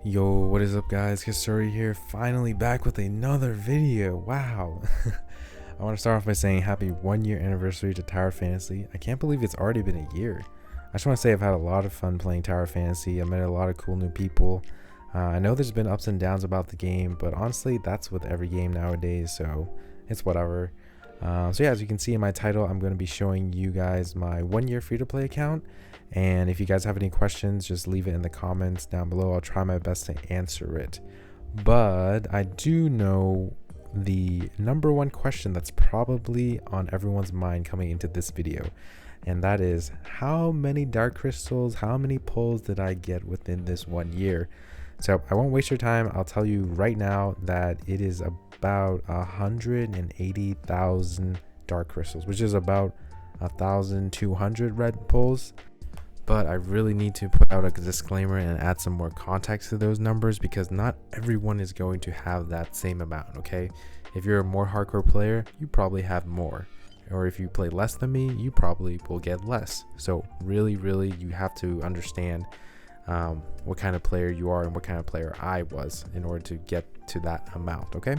Yo, what is up guys? History here, finally back with another video. Wow. I want to start off by saying happy 1 year anniversary to Tower Fantasy. I can't believe it's already been a year. I just want to say I've had a lot of fun playing Tower Fantasy. I met a lot of cool new people. I know there's been ups and downs about the game, but honestly that's with every game nowadays, so it's whatever. So yeah, as you can see in my title, I'm going to be showing you guys my 1 year free-to-play account. And if you guys have any questions, just leave it in the comments down below. I'll try my best to answer it. But I do know the number one question that's probably on everyone's mind coming into this video. And that is, how many dark crystals, how many pulls did I get within this 1 year? So I won't waste your time. I'll tell you right now that it is about 180,000 dark crystals, which is about 1,200 red pulls. But I really need to put out a disclaimer and add some more context to those numbers, because not everyone is going to have that same amount. Okay, if you're a more hardcore player, you probably have more, or if you play less than me, you probably will get less. So really you have to understand what kind of player you are and what kind of player I was in order to get to that amount. Okay,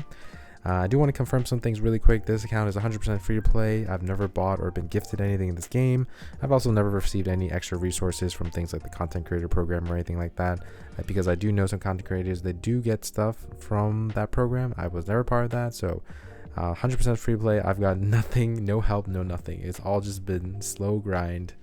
I do want to confirm some things really quick. This account is 100% free to play. I've never bought or been gifted anything in this game. I've also never received any extra resources from things like the content creator program or anything like that, because I do know some content creators that do get stuff from that program. I was never part of that, so 100% free to play. I've got nothing, no help, no nothing. It's all just been slow grind.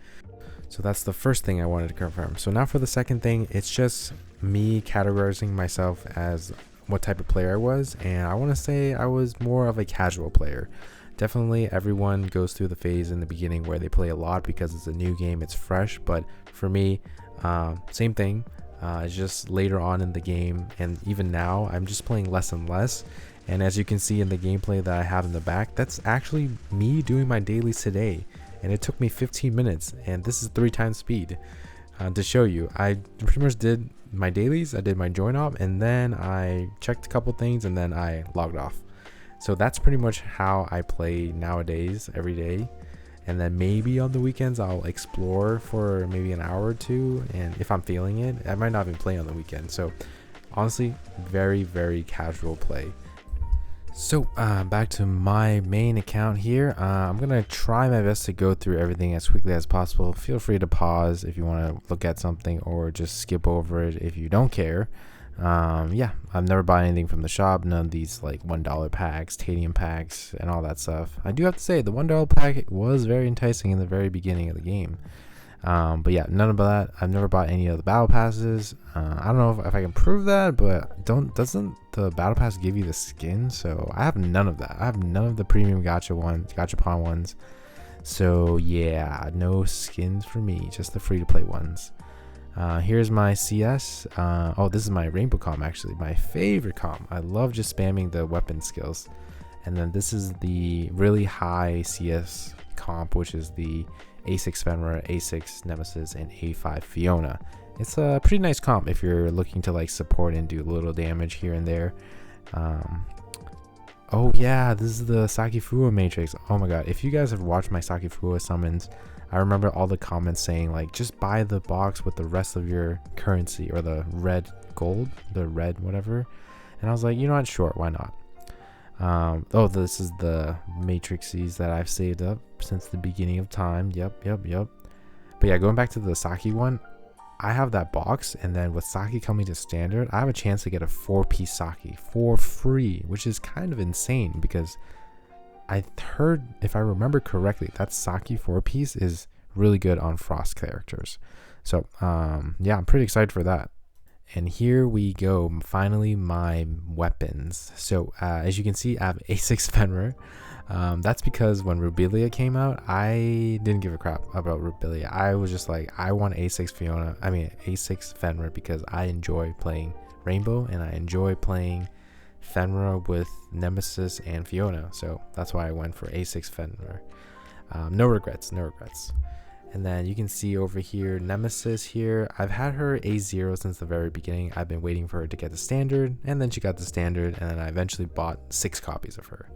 So that's the first thing I wanted to confirm. So now for the second thing, it's just me categorizing myself as what type of player I was, and I want to say I was more of a casual player. Definitely everyone goes through the phase in the beginning where they play a lot because it's a new game, it's fresh, but for me, same thing. It's just later on in the game, and even now I'm just playing less and less. And as you can see in the gameplay that I have in the back, that's actually me doing my dailies today, and it took me 15 minutes, and this is 3 times speed. To show you, I pretty much did my dailies, I did my join op, and then I checked a couple things, and then I logged off. So that's pretty much how I play nowadays, every day. And then maybe on the weekends I'll explore for maybe an hour or two, and if I'm feeling it, I might not even play on the weekend. So honestly, very casual play. So back to my main account here. I'm gonna try my best to go through everything as quickly as possible. Feel free to pause if you want to look at something, or just skip over it if you don't care. Yeah, I've never bought anything from the shop, none of these like $1 packs, Tadium packs, and all that stuff. I do have to say the $1 pack was very enticing in the very beginning of the game. But yeah, none of that. I've never bought any of the battle passes. I don't know if I can prove that, but doesn't the battle pass give you the skin? So I have none of that. I have none of the premium gachapon ones. So yeah, no skins for me, just the free to play ones. Here's my CS. Oh, this is my rainbow comp, actually my favorite comp. I love just spamming the weapon skills. And then this is the really high CS comp, which is the A6 Fenrir, A6 Nemesis, and A5 Fiona. It's a pretty nice comp if you're looking to like support and do a little damage here and there. Oh yeah, this is the Sakifua matrix. Oh my god, if you guys have watched my Sakifua summons, I remember all the comments saying like, just buy the box with the rest of your currency, or the red gold, the red whatever. And I was like, you know what, sure, why not? Oh, this is the matrices that I've saved up since the beginning of time. Yep. But yeah, going back to the Saki one, I have that box, and then with Saki coming to standard, I have a chance to get a 4-piece Saki for free, which is kind of insane, because I heard, if I remember correctly, that Saki 4-piece is really good on Frost characters. So yeah, I'm pretty excited for that. And here we go, finally my weapons. So as you can see, I have A6 Fenrir. That's because when Rubilia came out, I didn't give a crap about Rubilia. I was just like, I want A6 Fenrir, because I enjoy playing Rainbow, and I enjoy playing Fenrir with Nemesis and Fiona. So that's why I went for A6 Fenrir. No regrets. And then you can see over here, Nemesis here, I've had her A0 since the very beginning. I've been waiting for her to get the standard, and then she got the standard, and then I eventually bought 6 copies of her.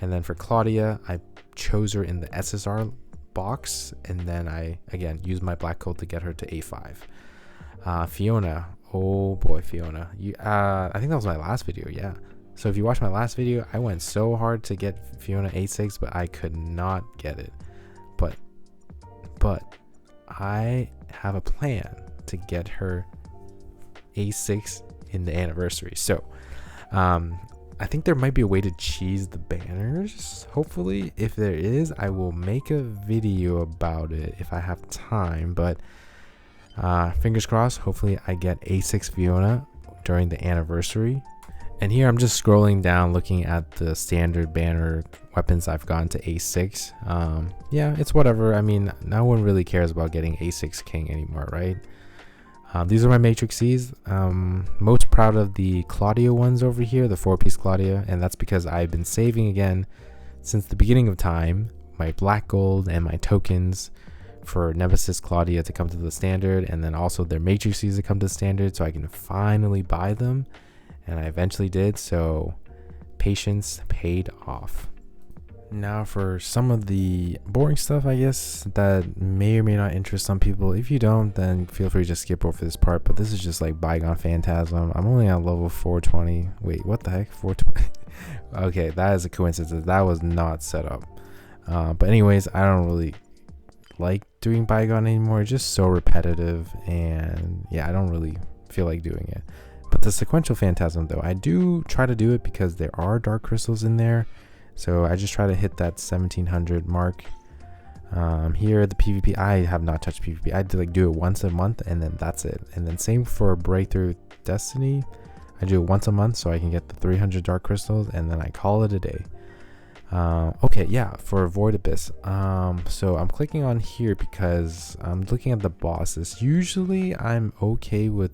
And then for Claudia, I chose her in the SSR box, and then I again used my black code to get her to A5. Fiona, Oh boy, Fiona. I think that was my last video, yeah. So if you watch my last video, I went so hard to get Fiona A6, but I could not get it. But I have a plan to get her A6 in the anniversary. So I think there might be a way to cheese the banners. Hopefully, if there is, I will make a video about it if I have time. But fingers crossed, hopefully I get A6 Fiona during the anniversary. And here I'm just scrolling down looking at the standard banner weapons I've gotten to A6. Yeah, it's whatever. I mean, no one really cares about getting A6 King anymore, right? These are my matrices. Most proud of the Claudia ones over here, the 4-piece Claudia, and that's because I've been saving again since the beginning of time my black gold and my tokens for Nemesis Claudia to come to the standard, and then also their matrices to come to the standard, so I can finally buy them. And I eventually did, so patience paid off. Now for some of the boring stuff, I guess, that may or may not interest some people. If you don't, then feel free to just skip over this part, but this is just like Bygone Phantasm. I'm only on level 420. Wait, what the heck? 420? Okay, that is a coincidence. That was not set up. But anyways, I don't really like doing Bygone anymore. It's just so repetitive, and yeah, I don't really feel like doing it. But the sequential Phantasm, though, I do try to do it because there are dark crystals in there. So I just try to hit that 1700 mark. Here, the PvP, I have not touched PvP. I do it once a month, and then that's it. And then same for Breakthrough Destiny. I do it once a month so I can get the 300 dark crystals, and then I call it a day. Okay, yeah, for Void Abyss. So I'm clicking on here because I'm looking at the bosses. Usually I'm okay with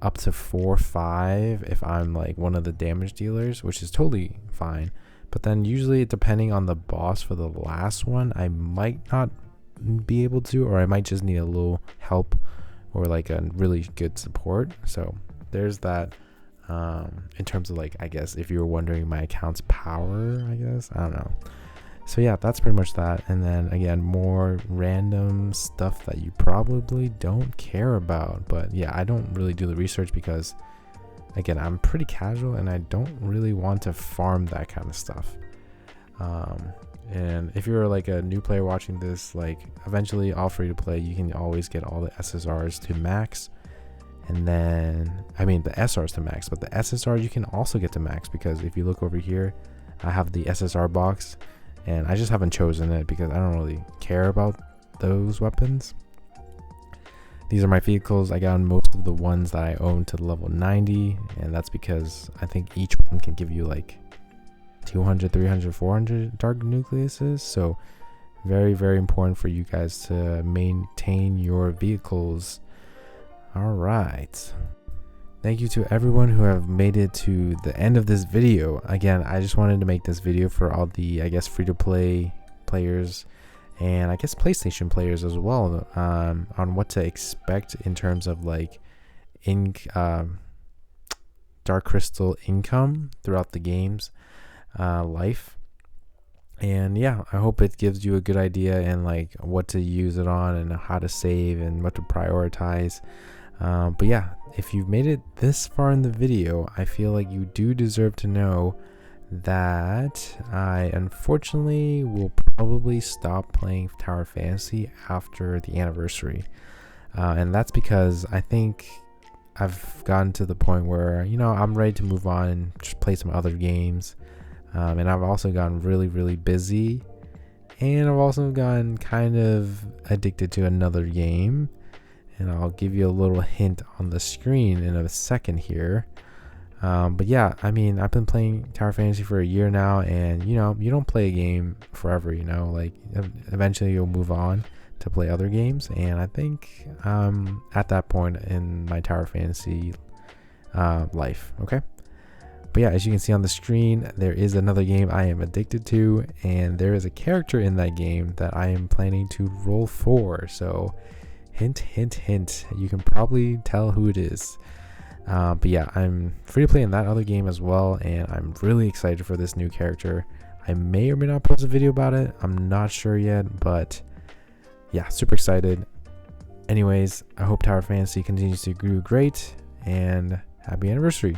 up to 4 or 5 if I'm like one of the damage dealers, which is totally fine. But then usually, depending on the boss for the last one, I might not be able to, or I might just need a little help or like a really good support. So there's that. In terms of like, I guess if you were wondering my account's power, I guess, I don't know. So yeah, that's pretty much that. And then again, more random stuff that you probably don't care about. But yeah, I don't really do the research because again, I'm pretty casual and I don't really want to farm that kind of stuff. And if you're like a new player watching this, like eventually all free to play, you can always get all the SSRs to max. And then, I mean the SRs to max, but the SSR you can also get to max, because if you look over here, I have the SSR box and I just haven't chosen it because I don't really care about those weapons. These are my vehicles. I got most of the ones that I own to the level 90, and that's because I think each one can give you like 200, 300, 400 dark nucleuses. So very, very important for you guys to maintain your vehicles. All right. Thank you to everyone who have made it to the end of this video. Again, I just wanted to make this video for all the, I guess, free-to-play players and I guess PlayStation players as well, on what to expect in terms of like dark crystal income throughout the game's life. And yeah, I hope it gives you a good idea and like what to use it on and how to save and what to prioritize. But yeah, if you've made it this far in the video, I feel like you do deserve to know that I unfortunately will probably stop playing Tower Fantasy after the anniversary. And that's because I think I've gotten to the point where, you know, I'm ready to move on and just play some other games. And I've also gotten really, really busy. And I've also gotten kind of addicted to another game. And I'll give you a little hint on the screen in a second here. But yeah, I mean, I've been playing Tower Fantasy for a year now, and you know, you don't play a game forever, you know, like eventually you'll move on to play other games. And I think at that point in my Tower Fantasy life. Okay. But yeah, as you can see on the screen, there is another game I am addicted to, and there is a character in that game that I am planning to roll for. So hint, hint, hint, you can probably tell who it is. But yeah, I'm free to play in that other game as well, and I'm really excited for this new character. I may or may not post a video about it, I'm not sure yet, but yeah, super excited. Anyways, I hope Tower Fantasy continues to do great, and happy anniversary.